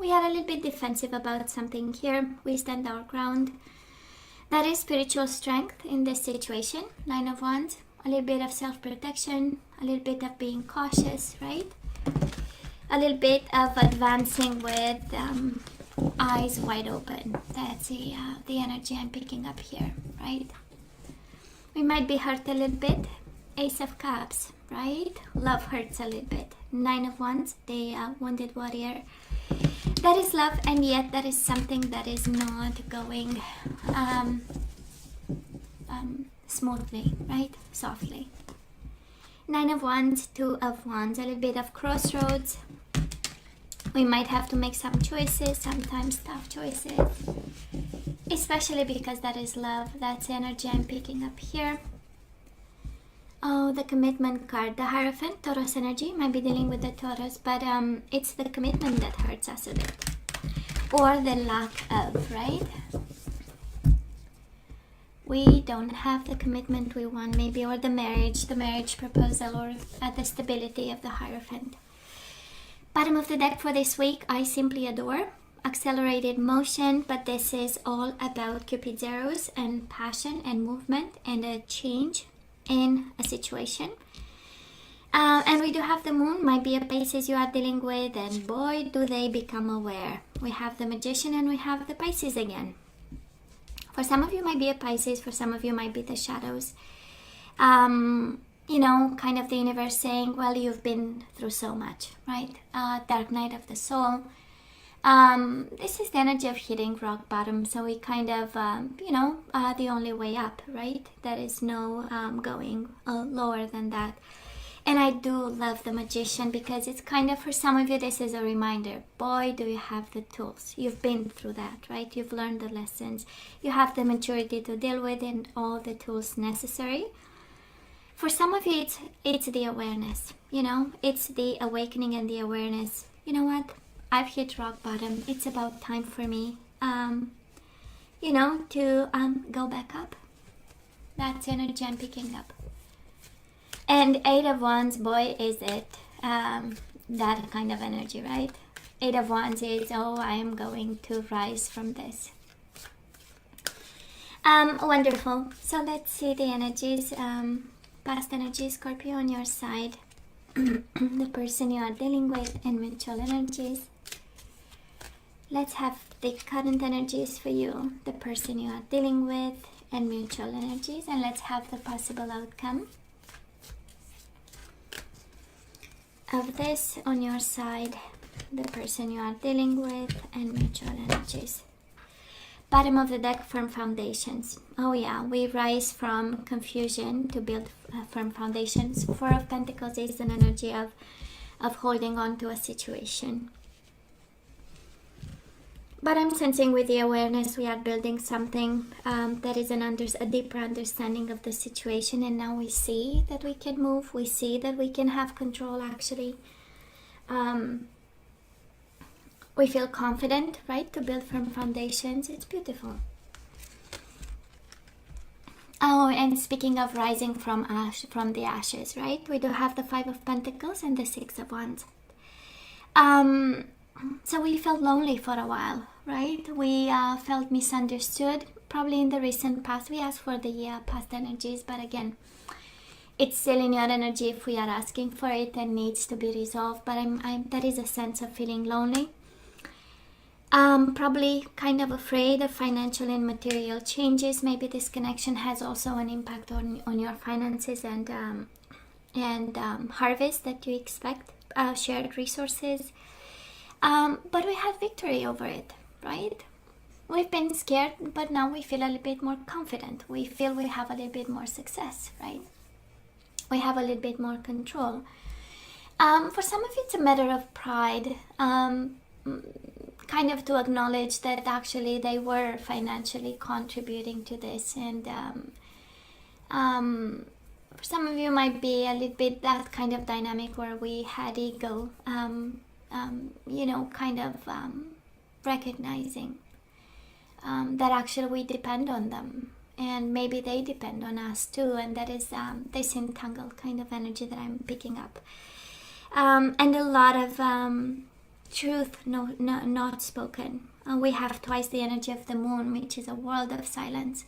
we are a little bit defensive about something here. We stand our ground. That is spiritual strength in this situation. 9 of Wands. A little bit of self-protection. A little bit of being cautious, right? A little bit of advancing with eyes wide open. That's the energy I'm picking up here, right? We might be hurt a little bit. Ace of Cups, right? Love hurts a little bit. 9 of Wands, the wounded warrior. That is love, and yet that is something that is not going smoothly, right? Softly. 9 of Wands, 2 of Wands, a little bit of crossroads. We might have to make some choices, sometimes tough choices, especially because that is love. That's the energy I'm picking up here. Oh, the commitment card, the Hierophant, Taurus energy. Might be dealing with the Taurus, but it's the commitment that hurts us a bit, or the lack of, right? We don't have the commitment we want, maybe, or the marriage proposal, or the stability of the Hierophant. Bottom of the deck for this week, I simply adore. Accelerated motion, but this is all about Cupid's arrows and passion and movement and a change in a situation. And we do have the Moon, might be a Pisces you are dealing with, and boy, do they become aware. We have the Magician and we have the Pisces again. For some of you might be a Pisces, for some of you might be the shadows. You know, kind of the universe saying, well, you've been through so much, right? Dark night of the soul. This is the energy of hitting rock bottom. So we kind of, the only way up, right? There is no going lower than that. And I do love the Magician because it's kind of, for some of you, this is a reminder. Boy, do you have the tools. You've been through that, right? You've learned the lessons. You have the maturity to deal with and all the tools necessary. For some of you, it's the awareness, you know, it's the awakening and the awareness. You know what? I've hit rock bottom. It's about time for me, to go back up. That's energy I'm picking up. And 8 of Wands, boy, is it that kind of energy, right? 8 of Wands is, oh, I am going to rise from this. Wonderful. So let's see the energies. Past energy, Scorpio, on your side, the person you are dealing with, and mutual energies. Let's have the current energies for you, the person you are dealing with, and mutual energies, and let's have the possible outcome of this on your side, the person you are dealing with, and mutual energies. Bottom of the deck, firm foundations. Oh yeah, we rise from confusion to build firm foundations. 4 of Pentacles is an energy of holding on to a situation. But I'm sensing with the awareness we are building something that is a deeper understanding of the situation. And now we see that we can move. We see that we can have control, actually. We feel confident, right, to build firm foundations. It's beautiful. Oh, and speaking of rising from the ashes, right? We do have the 5 of Pentacles and the 6 of Wands. So we felt lonely for a while, right? We felt misunderstood. Probably in the recent past, we asked for the past energies, but again, it's still in your energy if we are asking for it and needs to be resolved. But there is a sense of feeling lonely. Probably kind of afraid of financial and material changes. Maybe this connection has also an impact on your finances and harvest that you expect, shared resources. But we had victory over it, right? We've been scared, but now we feel a little bit more confident. We feel we have a little bit more success, right? We have a little bit more control. For some of you, it's a matter of pride. Kind of to acknowledge that actually they were financially contributing to this, and for some of you might be a little bit that kind of dynamic where we had ego, recognizing that actually we depend on them and maybe they depend on us too, and that is this entangled kind of energy that I'm picking up, and a lot of truth not spoken. We have twice the energy of the moon, which is a world of silence,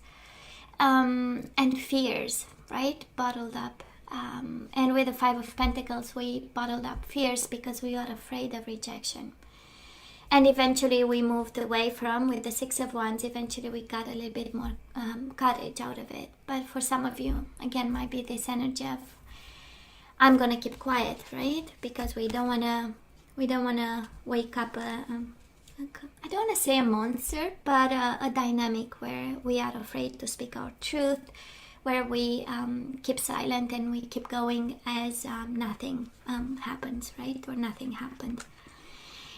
and fears, right, bottled up. And with the Five of Pentacles, we bottled up fears because we are afraid of rejection. And eventually we moved away from, with the Six of Wands, eventually we got a little bit more courage out of it. But for some of you, again, might be this energy of, I'm gonna keep quiet, right? Because we don't wanna wake up I don't want to say a monster, but a dynamic where we are afraid to speak our truth, where we keep silent and we keep going as nothing happens, right? Or nothing happened.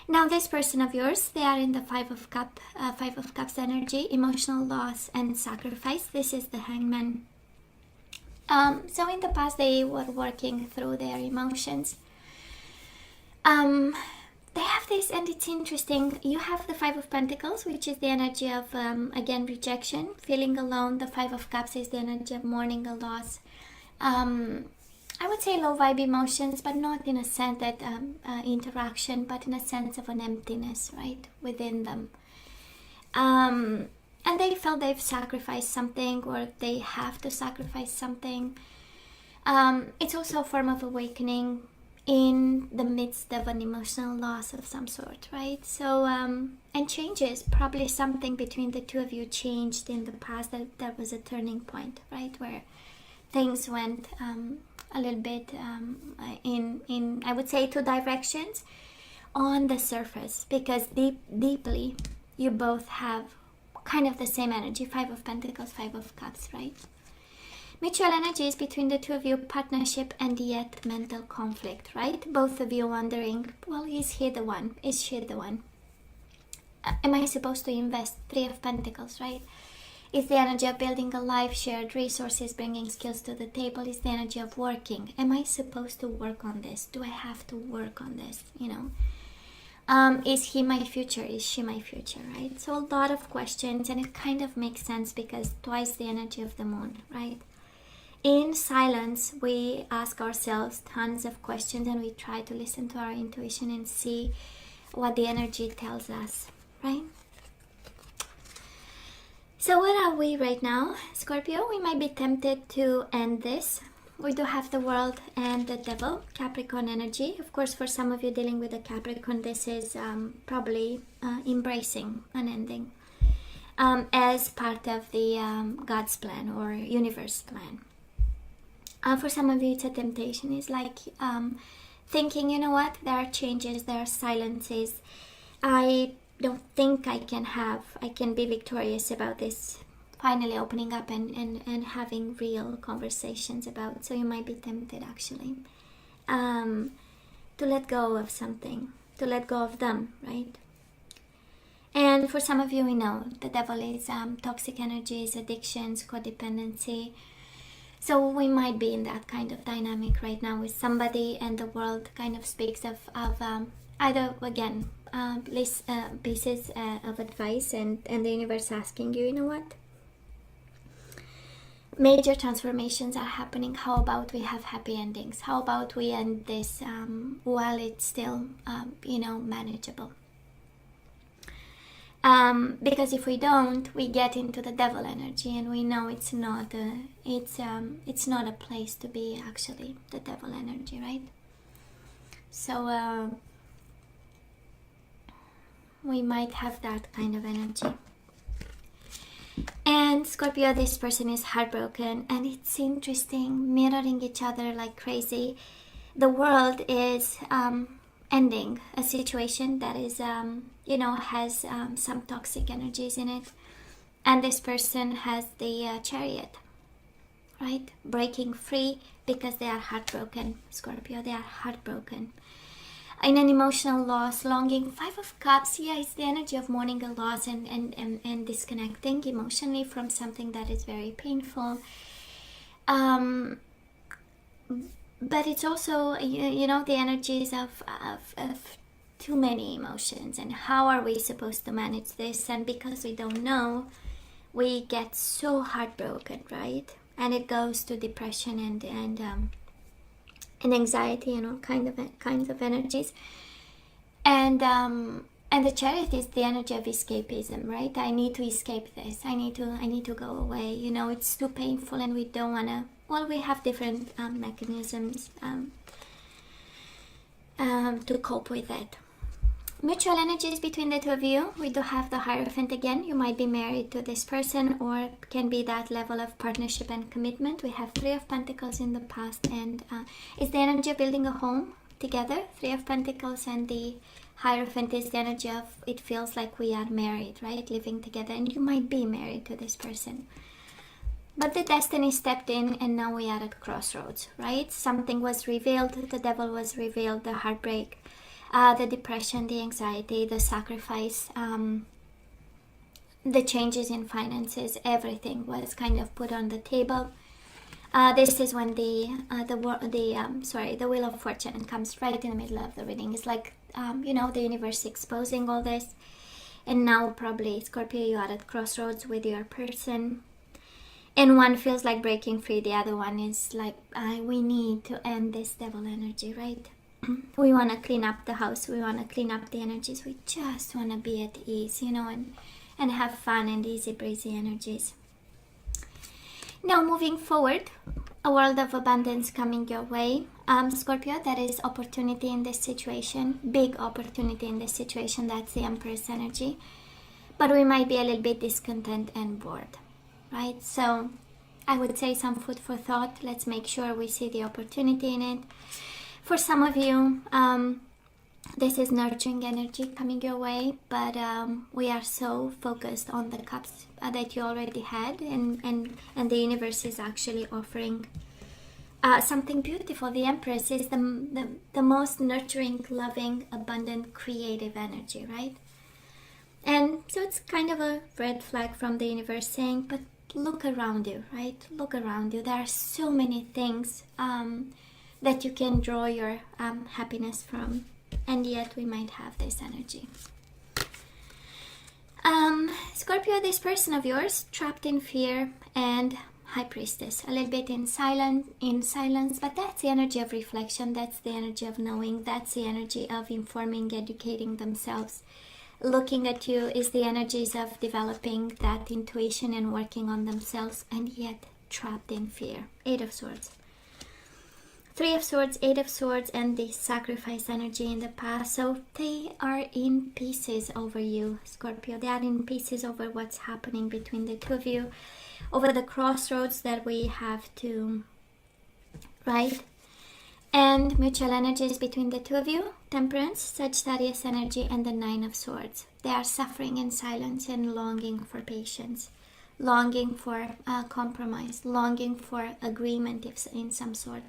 Now, this person of yours, they are in the Five of Cups energy, emotional loss and sacrifice. This is the Hangman. So in the past, they were working through their emotions. They have this, and it's interesting. You have the Five of Pentacles, which is the energy of, again, rejection, feeling alone. The Five of Cups is the energy of mourning a loss. I would say low vibe emotions, but not in a sense that interaction, but in a sense of an emptiness, right, within them. And they felt they've sacrificed something, or they have to sacrifice something. It's also a form of awakening in the midst of an emotional loss of some sort, right? So, and changes, probably something between the two of you changed in the past, that was a turning point, right? Where things went a little bit in, I would say, two directions on the surface, because deeply you both have kind of the same energy, Five of Pentacles, Five of Cups, right? Mutual energies between the two of you, partnership and yet mental conflict, right? Both of you wondering, well, is he the one? Is she the one? Am I supposed to invest? Three of Pentacles, right? Is the energy of building a life, shared resources, bringing skills to the table. Is the energy of working. Am I supposed to work on this? Do I have to work on this? You know, is he my future? Is she my future, right? So a lot of questions, and it kind of makes sense because twice the energy of the moon, right? In silence, we ask ourselves tons of questions, and we try to listen to our intuition and see what the energy tells us, right? So where are we right now, Scorpio? We might be tempted to end this. We do have the World and the Devil, Capricorn energy. Of course, for some of you dealing with the Capricorn, this is probably embracing an ending as part of the God's plan or universe plan. For some of you, it's a temptation. It's like thinking, you know what, there are changes, there are silences. I don't think I can be victorious about this finally opening up and having real conversations about. So you might be tempted, actually, to let go of something, to let go of them, right? And for some of you, we know the devil is toxic energies, addictions, codependency. So we might be in that kind of dynamic right now with somebody, and the world kind of speaks of either, again, pieces of advice and the universe asking you, you know what? Major transformations are happening. How about we have happy endings? How about we end this while it's still, manageable? Because if we don't, we get into the devil energy, and we know it's not a place to be, actually, the devil energy, right? So we might have that kind of energy. And Scorpio, this person is heartbroken, and it's interesting, mirroring each other like crazy. The world is ending a situation that is has some toxic energies in it, and this person has the Chariot, right? Breaking free because they are heartbroken. Scorpio, they are heartbroken in an emotional loss, longing. Five of Cups, yeah, it's the energy of mourning a loss and disconnecting emotionally from something that is very painful. But it's also, the energies of too many emotions, and how are we supposed to manage this? And because we don't know, we get so heartbroken, right? And it goes to depression and anxiety and all kinds of energies. And the Chariot is the energy of escapism, right? I need to escape this. I need to go away. You know, it's too painful, and we don't wanna. Well, we have different mechanisms to cope with it. Mutual energies between the two of you. We do have the Hierophant again. You might be married to this person, or can be that level of partnership and commitment. We have Three of Pentacles in the past, and it's the energy of building a home together. Three of Pentacles, and the Hierophant is the energy of, it feels like we are married, right? Living together, and you might be married to this person. But the destiny stepped in, and now we are at crossroads, right? Something was revealed, the devil was revealed, the heartbreak, the depression, the anxiety, the sacrifice, the changes in finances, everything was kind of put on the table. This is when the Wheel of Fortune comes right in the middle of the reading. It's like, the universe exposing all this. And now probably, Scorpio, you are at crossroads with your person. And one feels like breaking free. The other one is like, we need to end this devil energy, right? We want to clean up the house. We want to clean up the energies. We just want to be at ease, and have fun and easy breezy energies. Now moving forward, a world of abundance coming your way. Scorpio, there is opportunity in this situation. Big opportunity in this situation. That's the Empress energy. But we might be a little bit discontent and bored, right? So I would say some food for thought. Let's make sure we see the opportunity in it. For some of you, this is nurturing energy coming your way, but we are so focused on the cups that you already had, and the universe is actually offering something beautiful. The Empress is the most nurturing, loving, abundant, creative energy, right? And so it's kind of a red flag from the universe saying, but look around you, right? Look around you. There are so many things that you can draw your happiness from, and yet we might have this energy. Scorpio, this person of yours trapped in fear and High Priestess, a little bit in silence, but that's the energy of reflection. That's the energy of knowing. That's the energy of informing, educating themselves. Looking at you is the energies of developing that intuition and working on themselves, and yet trapped in fear. Eight of Swords. Three of Swords, Eight of Swords, and the sacrifice energy in the past. So they are in pieces over you, Scorpio. They are in pieces over what's happening between the two of you, over the crossroads that we have to, right? And mutual energies between the two of you, Temperance, Sagittarius energy, and the Nine of Swords. They are suffering in silence and longing for patience, longing for compromise, longing for agreement in some sort.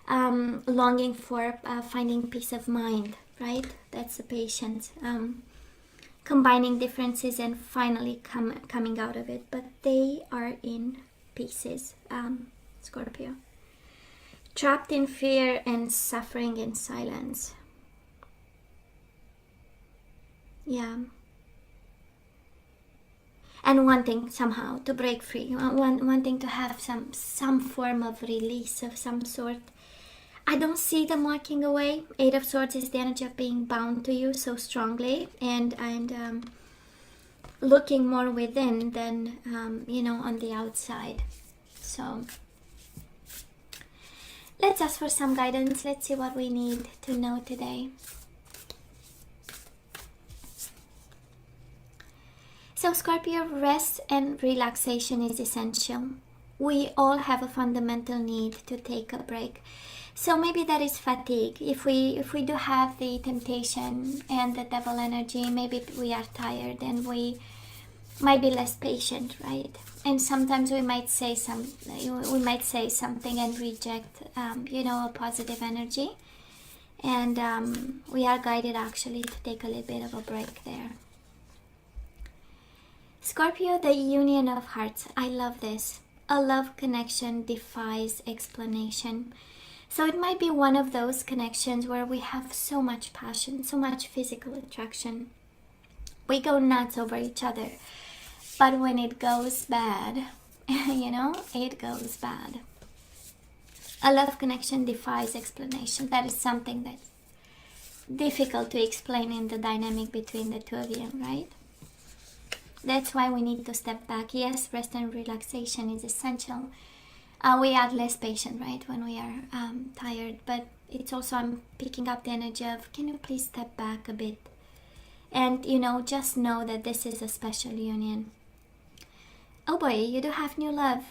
Longing for finding peace of mind, right? That's the patience. Combining differences and finally coming out of it. But they are in pieces, Scorpio. Trapped in fear and suffering in silence. Yeah. And wanting somehow to break free. Wanting to have some form of release of some sort. I don't see them walking away. Eight of Swords is the energy of being bound to you so strongly, and looking more within than on the outside. So let's ask for some guidance. Let's see what we need to know today. So Scorpio, rest and relaxation is essential. We all have a fundamental need to take a break. So maybe that is fatigue. If we do have the temptation and the devil energy, maybe we are tired and we might be less patient, right? And sometimes we might say something and reject, a positive energy. And we are guided actually to take a little bit of a break there. Scorpio, the union of hearts. I love this. A love connection defies explanation. So it might be one of those connections where we have so much passion, so much physical attraction. We go nuts over each other. But when it goes bad, it goes bad. A love connection defies explanation. That is something difficult to explain in the dynamic between the two of you, right? That's why we need to step back. Yes, rest and relaxation is essential. We are less patient, right, when we are tired, but it's also, I'm picking up the energy of, can you please step back a bit? And, you know, just know that this is a special union. Oh boy, you do have new love.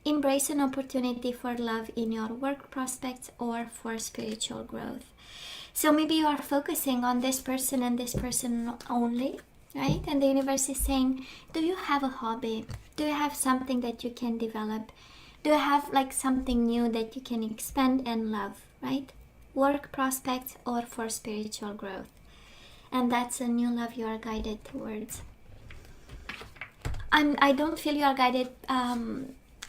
Embrace an opportunity for love in your work prospects or for spiritual growth. So maybe you are focusing on this person and this person only, right? And the universe is saying, do you have a hobby? Do you have something that you can develop? Do you have like something new that you can expand and love, right? Work prospects or for spiritual growth. And that's a new love you are guided towards. I don't feel you are guided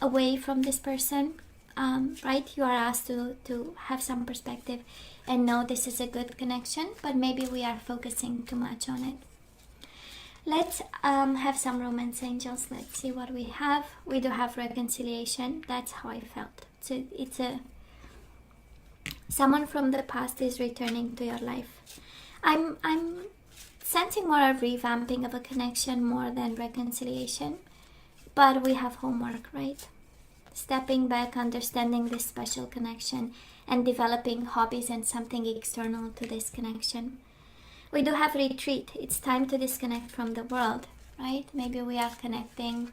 away from this person, right? You are asked to have some perspective and know this is a good connection, but maybe we are focusing too much on it. Let's have some romance angels. Let's see what we have. We do have reconciliation. That's how I felt. So it's someone from the past is returning to your life. I'm sensing more of revamping of a connection more than reconciliation, but we have homework, right? Stepping back, understanding this special connection, and developing hobbies and something external to this connection. We do have retreat. It's time to disconnect from the world, right? Maybe we are connecting,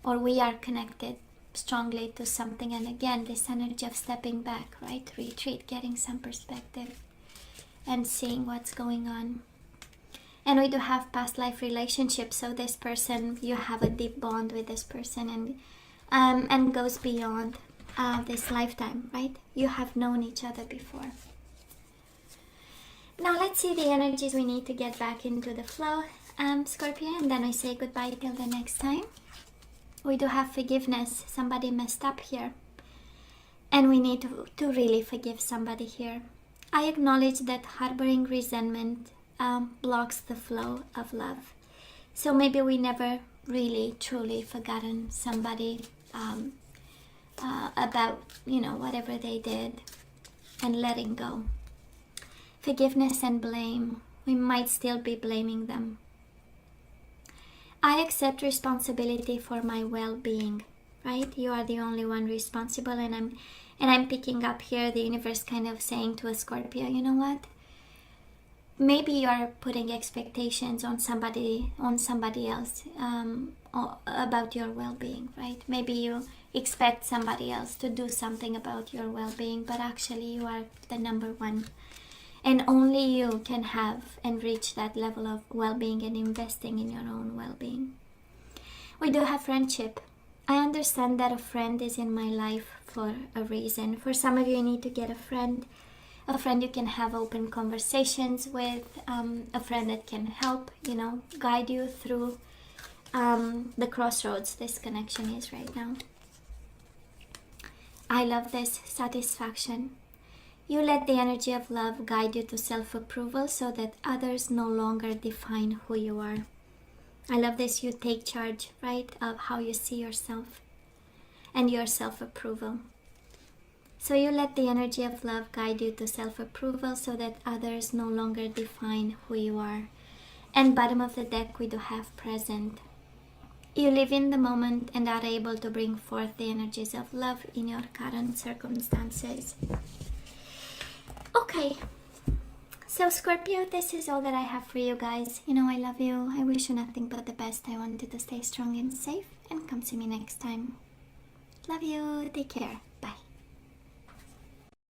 or we are connected strongly to something, and again, this energy of stepping back, right? Retreat, getting some perspective and seeing what's going on. And we do have past life relationships. So this person, you have a deep bond with this person, and goes beyond this lifetime, right? You have known each other before. Now let's see the energies we need to get back into the flow, Scorpio, and then I say goodbye till the next time. We do have forgiveness. Somebody messed up here, and we need to really forgive somebody here. I acknowledge that harboring resentment blocks the flow of love. So maybe we never really truly forgotten somebody about, you know, whatever they did, and letting go. Forgiveness and blame. We might still be blaming them. I accept responsibility for my well-being, right? You are the only one responsible, and I'm picking up here the universe kind of saying to a Scorpio, you know what? Maybe you are putting expectations on somebody else about your well-being, right? Maybe you expect somebody else to do something about your well-being, but actually you are the number one. And only you can have and reach that level of well-being and investing in your own well-being. We do have friendship. I understand that a friend is in my life for a reason. For some of you, you need to get a friend you can have open conversations with, a friend that can help, you know, guide you through the crossroads this connection is right now. I love this satisfaction. You let the energy of love guide you to self-approval so that others no longer define who you are. I love this. You take charge, right, of how you see yourself and your self-approval. So you let the energy of love guide you to self-approval so that others no longer define who you are. And bottom of the deck, we do have present. You live in the moment and are able to bring forth the energies of love in your current circumstances. Okay, so Scorpio, this is all that I have for you guys. You know, I love you. I wish you nothing but the best. I want you to stay strong and safe, and come see me next time. Love you. Take care.